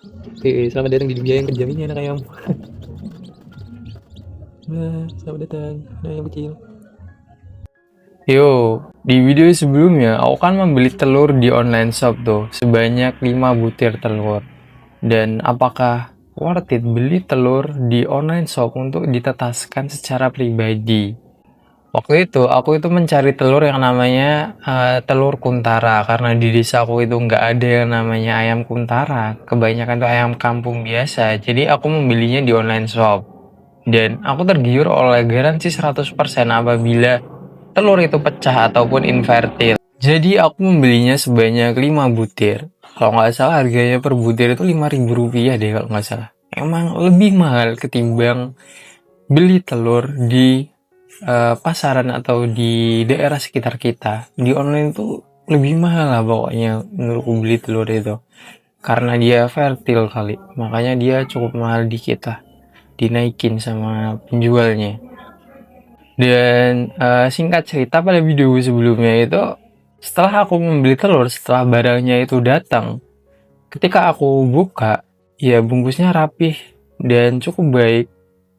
Selamat datang di dunia yang kejam ini anak ayam. Nah, selamat datang, anak ayam kecil. Yo, di video sebelumnya aku kan membeli telur di online shop tuh sebanyak 5 butir telur. Dan apakah worth it beli telur di online shop untuk ditetaskan secara pribadi? Waktu itu aku itu mencari telur yang namanya telur kuntara karena di desa aku itu nggak ada yang namanya ayam kuntara. Kebanyakan tuh ayam kampung biasa. Jadi aku membelinya di online shop. Dan aku tergiur oleh garansi 100% apabila telur itu pecah ataupun infertil. Jadi aku membelinya sebanyak 5 butir. Kalau nggak salah harganya per butir itu Rp5.000 deh kalau nggak salah. Emang lebih mahal ketimbang beli telur di pasaran atau di daerah sekitar kita. Di online itu lebih mahal lah pokoknya menurutku beli telur itu. Karena dia fertil kali, makanya dia cukup mahal di kita, dinaikin sama penjualnya. Dan singkat cerita pada video sebelumnya itu, setelah aku membeli telur, setelah barangnya itu datang, ketika aku buka, ya bungkusnya rapih dan cukup baik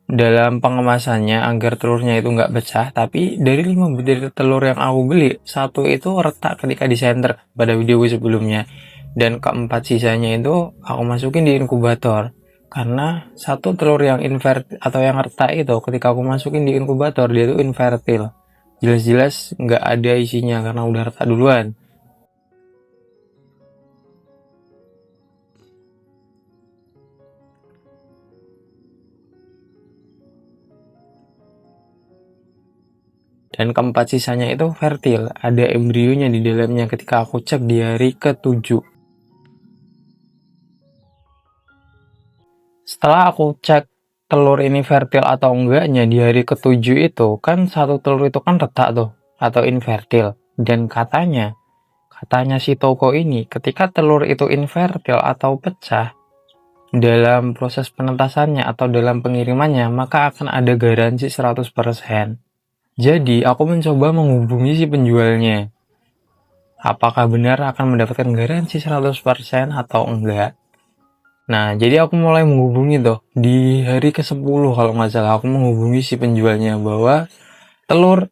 dalam pengemasannya agar telurnya itu nggak pecah. Tapi dari 5 butir telur yang aku beli, satu itu retak ketika di center pada video sebelumnya. Dan keempat sisanya itu aku masukin di inkubator. Karena satu telur yang invertil atau yang retak itu ketika aku masukin di inkubator dia itu infertil. Jelas-jelas nggak ada isinya karena udah retak duluan. Dan keempat sisanya itu fertil, ada embrionya di dalamnya ketika aku cek di hari ke-7. Setelah aku cek telur ini fertil atau enggaknya di hari ke-7 itu, kan satu telur itu kan retak tuh, atau infertil. Dan katanya si toko ini, ketika telur itu infertil atau pecah, dalam proses penetasannya atau dalam pengirimannya, maka akan ada garansi 100%. Jadi, aku mencoba menghubungi si penjualnya. Apakah benar akan mendapatkan garansi 100% atau enggak? Nah, jadi aku mulai menghubungi tuh. Di hari ke-10 kalau nggak salah, aku menghubungi si penjualnya bahwa telur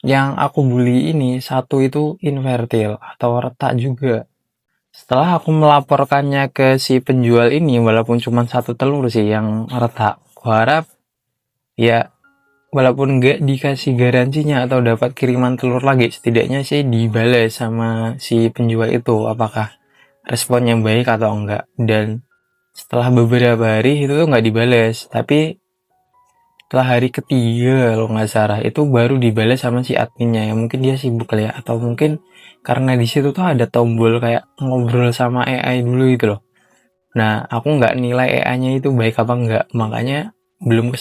yang aku beli ini satu itu infertil atau retak juga. Setelah aku melaporkannya ke si penjual ini, walaupun cuma satu telur sih yang retak, aku harap ya walaupun nggak dikasih garansinya atau dapat kiriman telur lagi, setidaknya sih dibalas sama si penjual itu apakah responnya baik atau enggak. Dan setelah beberapa hari itu tuh nggak dibalas, tapi setelah hari ketiga kalau nggak salah itu baru dibalas sama si adminnya, ya mungkin dia sibuk kali ya, atau mungkin karena di situ tuh ada tombol kayak ngobrol sama AI dulu gitu loh. Nah, aku nggak nilai AI-nya itu baik apa enggak, makanya belum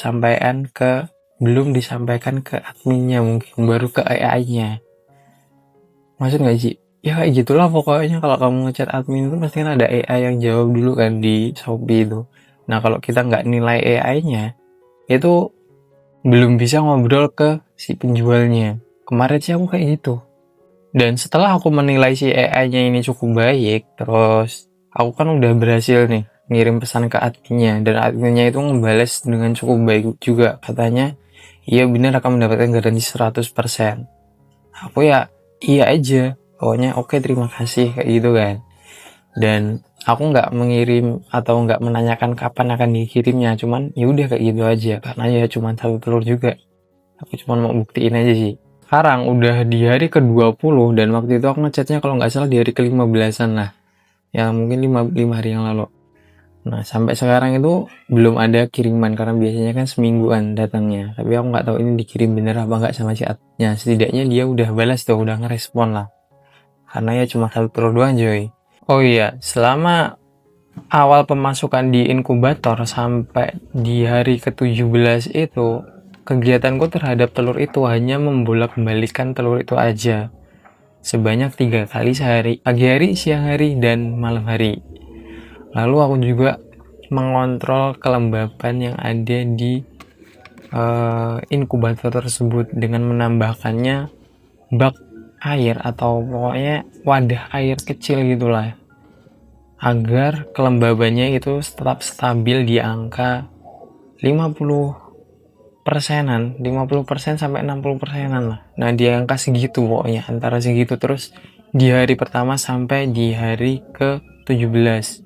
disampaikan ke adminnya, mungkin baru ke AI-nya. Maksud nggak sih? Ya kayak gitulah pokoknya, kalau kamu ngechat admin itu pasti kan ada AI yang jawab dulu kan di Shopee itu. Nah, kalau kita nggak nilai AI-nya, itu belum bisa ngobrol ke si penjualnya. Kemarin sih aku kayak gitu. Dan setelah aku menilai si AI-nya ini cukup baik, terus aku kan udah berhasil nih ngirim pesan ke adminnya, dan adminnya itu ngebales dengan cukup baik juga. Katanya, iya benar akan mendapatkan garansi 100%. Aku ya iya aja. Pokoknya oke, terima kasih kayak gitu kan. Dan aku nggak mengirim atau nggak menanyakan kapan akan dikirimnya, cuman ya udah kayak gitu aja karena ya cuma satu telur juga. Aku cuma mau buktiin aja sih. Sekarang udah di hari ke-20 dan waktu itu aku ngechatnya kalau nggak salah di hari ke-15-an lah. Ya mungkin 5 hari yang lalu. Nah, sampai sekarang itu belum ada kiriman karena biasanya kan semingguan datangnya. Tapi aku nggak tahu ini dikirim bener apa nggak sama si adnya. Setidaknya dia udah balas tuh, udah ngerespon lah. Karena ya cuma satu telur doang, Joy. Oh iya, selama awal pemasukan di inkubator sampai di hari ke-17 itu, kegiatanku terhadap telur itu hanya membolak-balikan telur itu aja. Sebanyak 3 kali sehari, pagi hari, siang hari, dan malam hari. Lalu aku juga mengontrol kelembapan yang ada di inkubator tersebut dengan menambahkannya bak air atau pokoknya wadah air kecil gitulah, agar kelembabannya itu tetap stabil di angka 50 persenan, 50% sampai 60 persenan lah. Nah, di angka segitu pokoknya, antara segitu terus di hari pertama sampai di hari ke-17.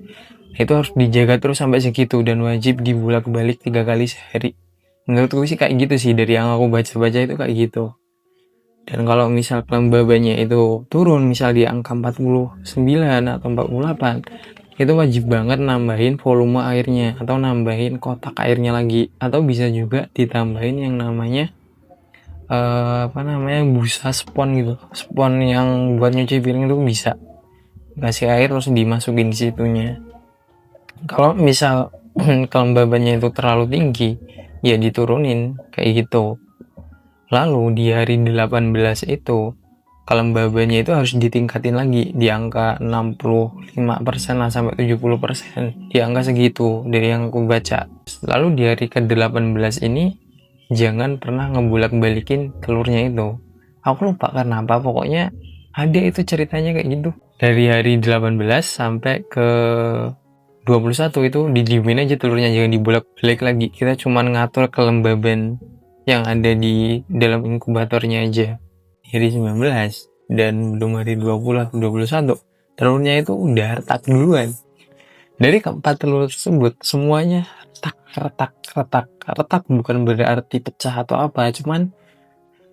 Itu harus dijaga terus sampai segitu dan wajib dibulak-balik 3 kali sehari. Menurutku sih kayak gitu sih, dari yang aku baca-baca itu kayak gitu. Dan kalau misal kelembabannya itu turun, misal di angka 49 atau 48, itu wajib banget nambahin volume airnya atau nambahin kotak airnya lagi, atau bisa juga ditambahin yang namanya busa spon gitu, spon yang buat nyuci piring itu bisa kasih air terus dimasukin di situnya. Kalau misal kelembabannya itu terlalu tinggi, ya diturunin kayak gitu. Lalu di hari 18 itu kelembabannya itu harus ditingkatin lagi di angka 65% lah sampai 70%, di angka segitu dari yang aku baca. Lalu di hari ke-18 ini jangan pernah ngebulak-balikin telurnya itu. Aku lupa karena apa, pokoknya ada itu ceritanya kayak gitu. Dari hari 18 sampai ke 21 itu didiemin aja telurnya, jangan dibulak-balik lagi. Kita cuma ngatur kelembaban yang ada di dalam inkubatornya aja. Hari 19 dan belum hari 20 atau 21, telurnya itu udah retak duluan. Dari keempat telur tersebut semuanya retak bukan berarti pecah atau apa, cuman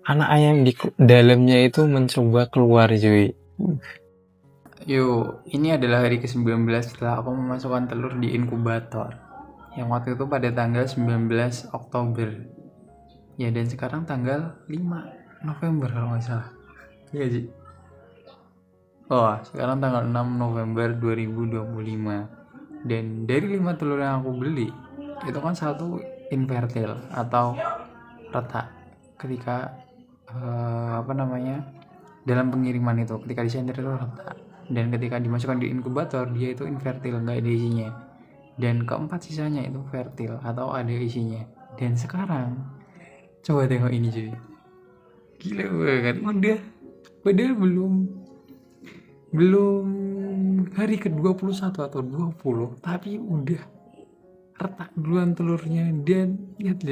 anak ayam di dalamnya itu mencoba keluar cuy. Yo, ini adalah hari ke-19 setelah aku memasukkan telur di inkubator. Yang waktu itu pada tanggal 19 Oktober. Ya, dan sekarang tanggal 5 November kalau nggak salah. Iya sih. Oh, sekarang tanggal 6 November 2025. Dan dari 5 telur yang aku beli, itu kan satu infertil atau retak ketika dalam pengiriman itu, ketika disender itu retak, dan ketika dimasukkan di inkubator dia itu infertil, nggak ada isinya. Dan keempat sisanya itu fertil atau ada isinya. Dan sekarang coba tengok ini cuy, gila banget, udah padahal belum hari ke-21 atau 20, tapi udah retak duluan telurnya. Dan lihat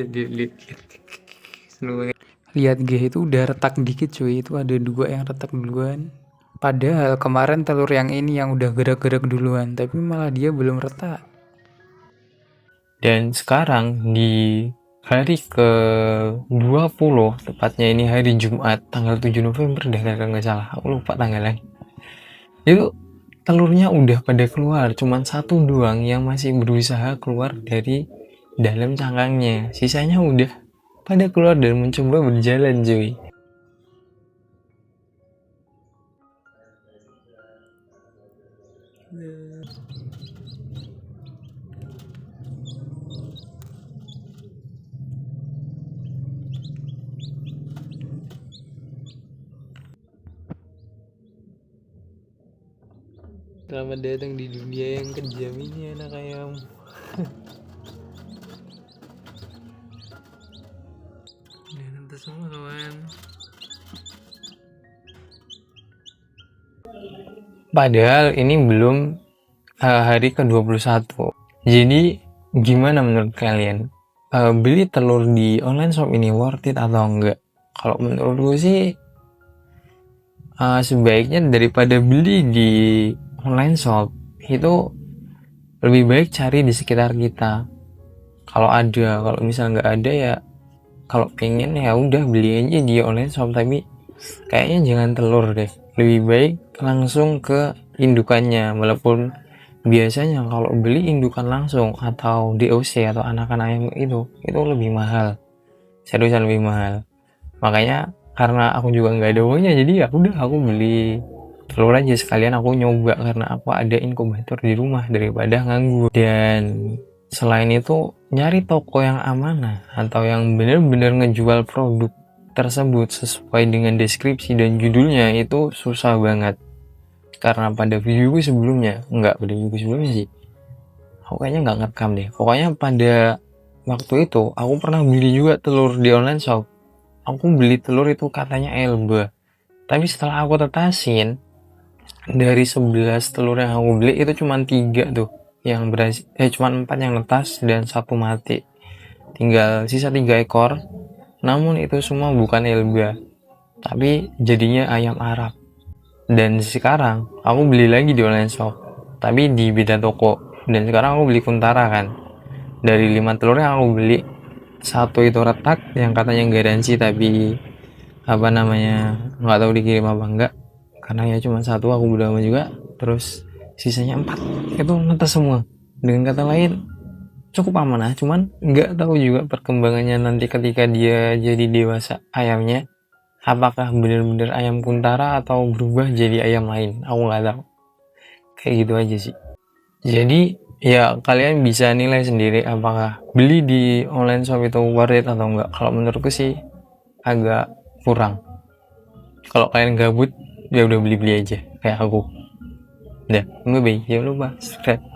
seru banget. Lihat G itu udah retak dikit cuy, itu ada 2 yang retak duluan. Padahal kemarin telur yang ini yang udah gerak-gerak duluan, tapi malah dia belum retak. Dan sekarang di hari ke-20, tepatnya ini hari Jumat tanggal 7 November deh kalau nggak salah, aku lupa tanggalnya. Itu telurnya udah pada keluar, cuman satu doang yang masih berusaha keluar dari dalam cangkangnya. Sisanya udah pada keluar dan mencoba berjalan cuy. Selamat datang di dunia yang kejam ini anak ayam. Dan tentu semua kawan. Padahal ini belum hari ke-21. Jadi gimana menurut kalian? Beli telur di online shop ini worth it atau enggak? Kalau menurutku sih sebaiknya daripada beli di online shop itu lebih baik cari di sekitar kita. Kalau ada, kalau misal nggak ada ya, kalau pengen ya udah beli aja di online shop, tapi kayaknya jangan telur deh. Lebih baik langsung ke indukannya, walaupun biasanya kalau beli indukan langsung atau DOC atau anakan ayam itu lebih mahal, seriusan lebih mahal. Makanya karena aku juga nggak ada uangnya, jadi ya udah aku beli telur aja sekalian, aku nyoba karena aku ada inkubator di rumah daripada nganggur. Dan selain itu nyari toko yang amanah atau yang benar-benar ngejual produk tersebut sesuai dengan deskripsi dan judulnya itu susah banget. Karena pada videoku sebelumnya, sih aku kayaknya nggak ngerekam deh, pokoknya pada waktu itu aku pernah beli juga telur di online shop. Aku beli telur itu katanya Elba, tapi setelah aku tetasin Dari 11 telur yang aku beli itu cuma 3 tuh yang berhasil, cuma 4 yang netas dan satu mati. Tinggal sisa 3 ekor. Namun itu semua bukan Elba, tapi jadinya ayam Arab. Dan sekarang aku beli lagi di online shop, tapi di beda toko. Dan sekarang aku beli Kuntara kan. Dari 5 telur yang aku beli, satu itu retak yang katanya garansi, tapi apa namanya nggak tahu dikirim apa enggak, karena ya cuma satu aku bodo amat juga. Terus sisanya 4 itu netas semua. Dengan kata lain cukup aman cuman nggak tahu juga perkembangannya nanti ketika dia jadi dewasa ayamnya, apakah bener-bener ayam Kuntara atau berubah jadi ayam lain, aku nggak tahu. Kayak gitu aja sih. Jadi ya kalian bisa nilai sendiri apakah beli di online shop itu worth it atau enggak. Kalau menurutku sih agak kurang. Kalau kalian gabut ya udah beli-beli aja kayak aku. Udah, bye, jangan lupa subscribe.